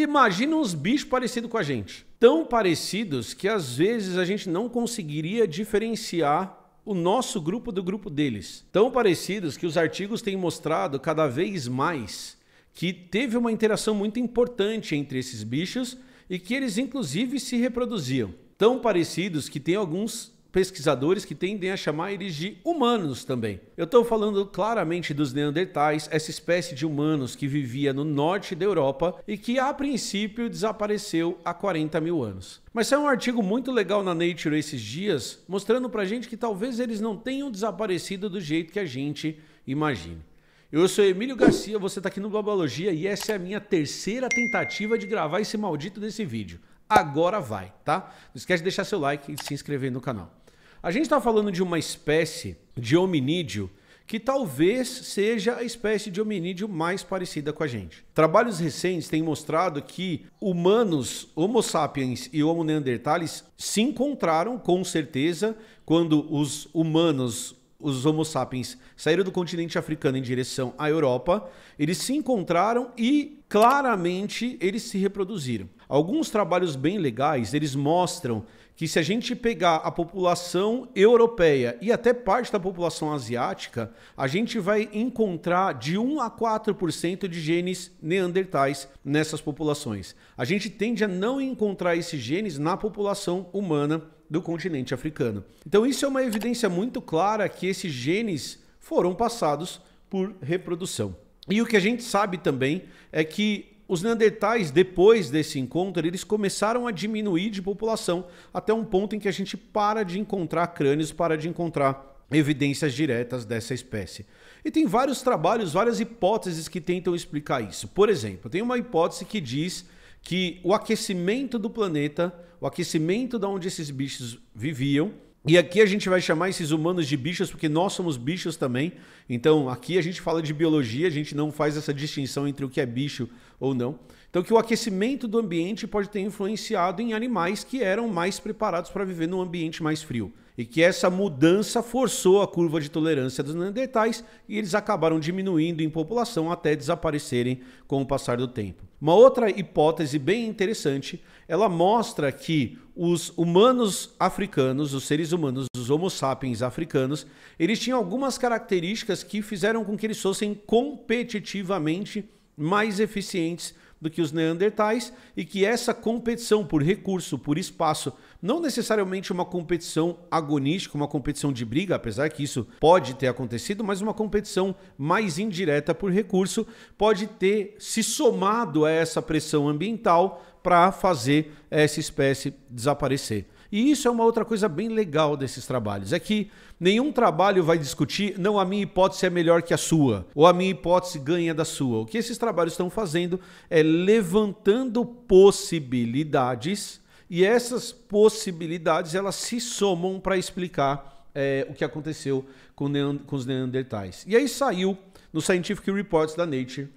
Imagina uns bichos parecidos com a gente. Tão parecidos que às vezes a gente não conseguiria diferenciar o nosso grupo do grupo deles. Tão parecidos que os artigos têm mostrado cada vez mais que teve uma interação muito importante entre esses bichos e que eles inclusive se reproduziam. Tão parecidos que tem alguns pesquisadores que tendem a chamar eles de humanos também. Eu estou falando claramente dos Neandertais, essa espécie de humanos que vivia no norte da Europa e que a princípio desapareceu há 40 mil anos. Mas saiu um artigo muito legal na Nature esses dias, mostrando pra gente que talvez eles não tenham desaparecido do jeito que a gente imagina. Eu sou Emílio Garcia, você está aqui no Globalogia e essa é a minha terceira tentativa de gravar esse maldito desse vídeo. Agora vai, tá? Não esquece de deixar seu like e se inscrever no canal. A gente está falando de uma espécie de hominídeo que talvez seja a espécie de hominídeo mais parecida com a gente. Trabalhos recentes têm mostrado que humanos, Homo sapiens e Homo neanderthalis se encontraram com certeza quando os humanos, os Homo sapiens, saíram do continente africano em direção à Europa, eles se encontraram e claramente eles se reproduziram. Alguns trabalhos bem legais, eles mostram que se a gente pegar a população europeia e até parte da população asiática, a gente vai encontrar de 1 a 4% de genes neandertais nessas populações. A gente tende a não encontrar esses genes na população humana do continente africano. Então isso é uma evidência muito clara que esses genes foram passados por reprodução. E o que a gente sabe também é que os neandertais, depois desse encontro, eles começaram a diminuir de população até um ponto em que a gente para de encontrar crânios, para de encontrar evidências diretas dessa espécie. E tem vários trabalhos, várias hipóteses que tentam explicar isso. Por exemplo, tem uma hipótese que diz que o aquecimento do planeta, o aquecimento de onde esses bichos viviam, e aqui a gente vai chamar esses humanos de bichos porque nós somos bichos também. Então aqui a gente fala de biologia, a gente não faz essa distinção entre o que é bicho ou não. Então que o aquecimento do ambiente pode ter influenciado em animais que eram mais preparados para viver num ambiente mais frio. E que essa mudança forçou a curva de tolerância dos neandertais e eles acabaram diminuindo em população até desaparecerem com o passar do tempo. Uma outra hipótese bem interessante, ela mostra que os humanos africanos, os seres humanos, os Homo sapiens africanos, eles tinham algumas características que fizeram com que eles fossem competitivamente mais eficientes do que os neandertais e que essa competição por recurso, por espaço, não necessariamente uma competição agonística, uma competição de briga, apesar que isso pode ter acontecido, mas uma competição mais indireta por recurso pode ter se somado a essa pressão ambiental para fazer essa espécie desaparecer. E isso é uma outra coisa bem legal desses trabalhos, é que nenhum trabalho vai discutir, não, a minha hipótese é melhor que a sua, ou a minha hipótese ganha da sua. O que esses trabalhos estão fazendo é levantando possibilidades, e essas possibilidades elas se somam para explicar o que aconteceu com os neandertais. E aí saiu no Scientific Reports da Nature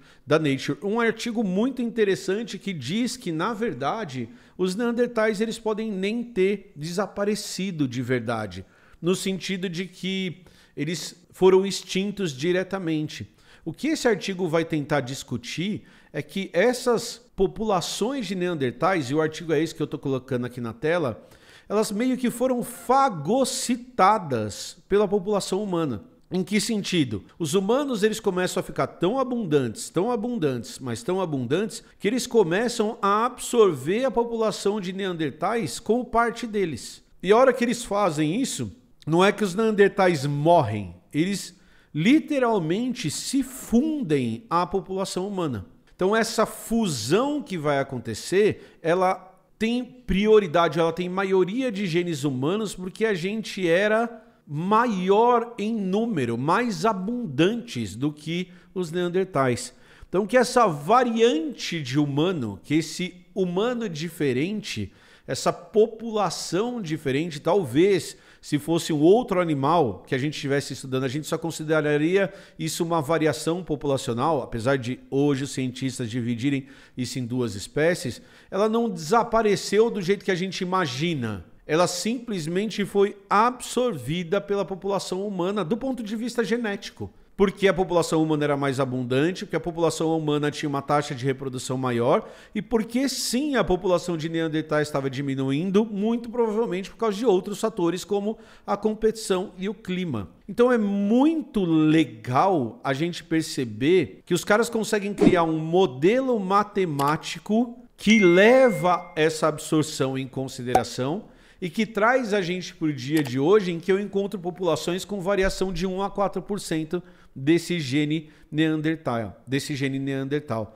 um artigo muito interessante que diz que, na verdade, os neandertais eles podem nem ter desaparecido de verdade, no sentido de que eles foram extintos diretamente. O que esse artigo vai tentar discutir é que essas populações de neandertais, e o artigo é esse que eu estou colocando aqui na tela, elas meio que foram fagocitadas pela população humana. Em que sentido? Os humanos eles começam a ficar tão abundantes, mas tão abundantes, que eles começam a absorver a população de neandertais como parte deles. E a hora que eles fazem isso, não é que os neandertais morrem, eles literalmente se fundem à população humana. Então essa fusão que vai acontecer, ela tem prioridade, ela tem maioria de genes humanos porque a gente era maior em número, mais abundantes do que os neandertais. Então que essa variante de humano, que esse humano diferente, essa população diferente, talvez se fosse um outro animal que a gente estivesse estudando, a gente só consideraria isso uma variação populacional, apesar de hoje os cientistas dividirem isso em duas espécies, ela não desapareceu do jeito que a gente imagina. Ela simplesmente foi absorvida pela população humana do ponto de vista genético. porque a população humana era mais abundante, porque a população humana tinha uma taxa de reprodução maior e porque sim, a população de Neandertais estava diminuindo, muito provavelmente por causa de outros fatores como a competição e o clima. Então é muito legal a gente perceber que os caras conseguem criar um modelo matemático que leva essa absorção em consideração e que traz a gente para o dia de hoje em que eu encontro populações com variação de 1 a 4% desse gene Neandertal.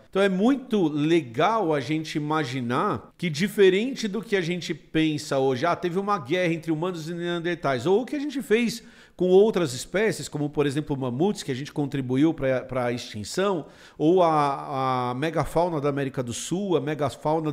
Então é muito legal a gente imaginar que, diferente do que a gente pensa hoje, teve uma guerra entre humanos e Neandertais, ou o que a gente fez com outras espécies, como por exemplo mamutes, que a gente contribuiu para a extinção, ou a megafauna da América do Sul, a megafauna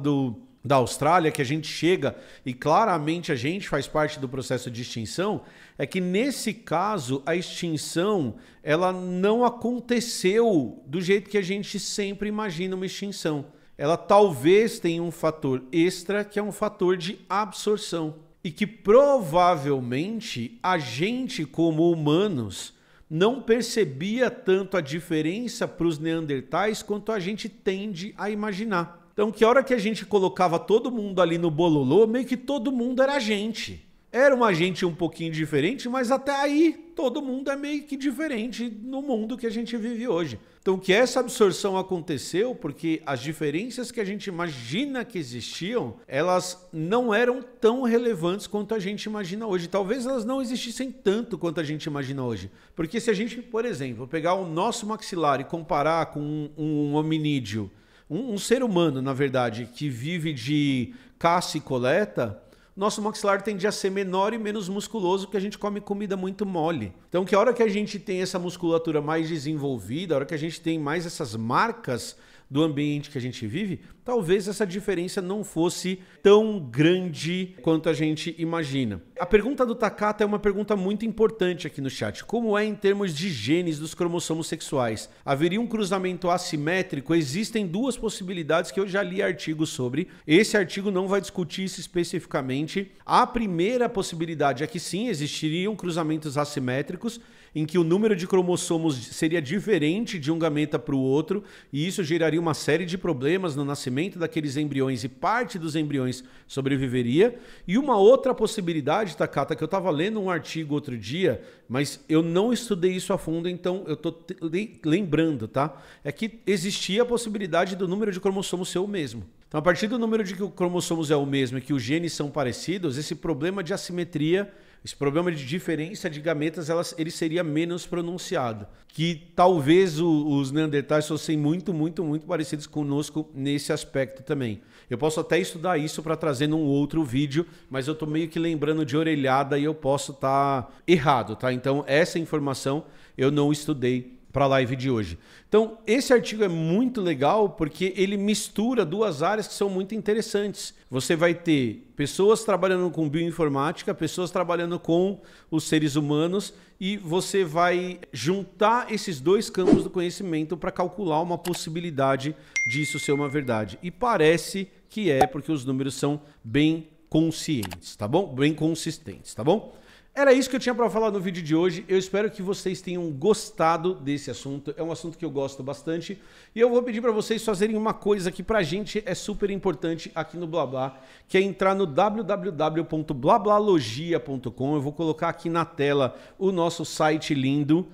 da Austrália, que a gente chega e claramente a gente faz parte do processo de extinção, é que nesse caso a extinção ela não aconteceu do jeito que a gente sempre imagina uma extinção. Ela talvez tenha um fator extra, que é um fator de absorção. E que provavelmente a gente, como humanos, não percebia tanto a diferença para os neandertais quanto a gente tende a imaginar. Então, que a hora que a gente colocava todo mundo ali no bololô, meio que todo mundo era a gente. Era uma gente um pouquinho diferente, mas até aí todo mundo é meio que diferente no mundo que a gente vive hoje. Então, que essa absorção aconteceu porque as diferenças que a gente imagina que existiam, elas não eram tão relevantes quanto a gente imagina hoje. Talvez elas não existissem tanto quanto a gente imagina hoje. Porque se a gente, por exemplo, pegar o nosso maxilar e comparar com um hominídeo, um ser humano, na verdade, que vive de caça e coleta, nosso maxilar tende a ser menor e menos musculoso porque a gente come comida muito mole. Então, que a hora que a gente tem essa musculatura mais desenvolvida, a hora que a gente tem mais essas marcas do ambiente que a gente vive, talvez essa diferença não fosse tão grande quanto a gente imagina. A pergunta do Takata é uma pergunta muito importante aqui no chat. Como é em termos de genes dos cromossomos sexuais? Haveria um cruzamento assimétrico? Existem duas possibilidades que eu já li artigos sobre. Esse artigo não vai discutir isso especificamente. A primeira possibilidade é que sim, existiriam cruzamentos assimétricos, em que o número de cromossomos seria diferente de um gameta para o outro, e isso geraria uma série de problemas no nascimento daqueles embriões e parte dos embriões sobreviveria. E uma outra possibilidade, Takata, que eu estava lendo um artigo outro dia, mas eu não estudei isso a fundo, então eu estou lembrando, tá? É que existia a possibilidade do número de cromossomos ser o mesmo. Então, a partir do número de que o cromossomos é o mesmo e que os genes são parecidos, esse problema de assimetria, esse problema de diferença de gametas, ele seria menos pronunciado. Que talvez os neandertais fossem muito parecidos conosco nesse aspecto também. Eu posso até estudar isso para trazer num outro vídeo, mas eu estou meio que lembrando de orelhada e eu posso estar errado, tá? Então, essa informação eu não estudei para a live de hoje. Então, esse artigo é muito legal porque ele mistura duas áreas que são muito interessantes. Você vai ter pessoas trabalhando com bioinformática, pessoas trabalhando com os seres humanos e você vai juntar esses dois campos do conhecimento para calcular uma possibilidade disso ser uma verdade. E parece que é, porque os números são bem conscientes, tá bom? Bem consistentes, tá bom? Era isso que eu tinha para falar no vídeo de hoje. Eu espero que vocês tenham gostado desse assunto. É um assunto que eu gosto bastante. E eu vou pedir para vocês fazerem uma coisa que pra gente é super importante aqui no Blabla, que é entrar no www.blablalogia.com. Eu vou colocar aqui na tela o nosso site lindo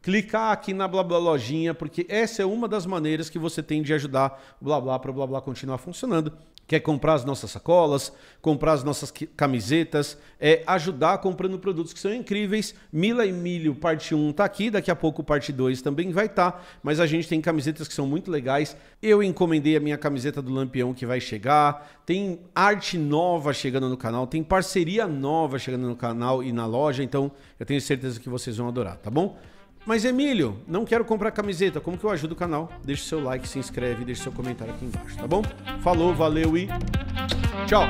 clicar aqui na Blabla Lojinha, porque essa é uma das maneiras que você tem de ajudar o Blabla para o Blabla continuar funcionando. Quer comprar as nossas sacolas, comprar as nossas camisetas, ajudar comprando produtos que são incríveis. Mila e Milho parte 1 tá aqui, daqui a pouco parte 2 também vai estar, mas a gente tem camisetas que são muito legais. Eu encomendei a minha camiseta do Lampião que vai chegar, tem arte nova chegando no canal, tem parceria nova chegando no canal e na loja, então eu tenho certeza que vocês vão adorar, tá bom? Mas Emílio, não quero comprar camiseta, como que eu ajudo o canal? Deixe seu like, se inscreve, deixe seu comentário aqui embaixo, tá bom? Falou, valeu e tchau!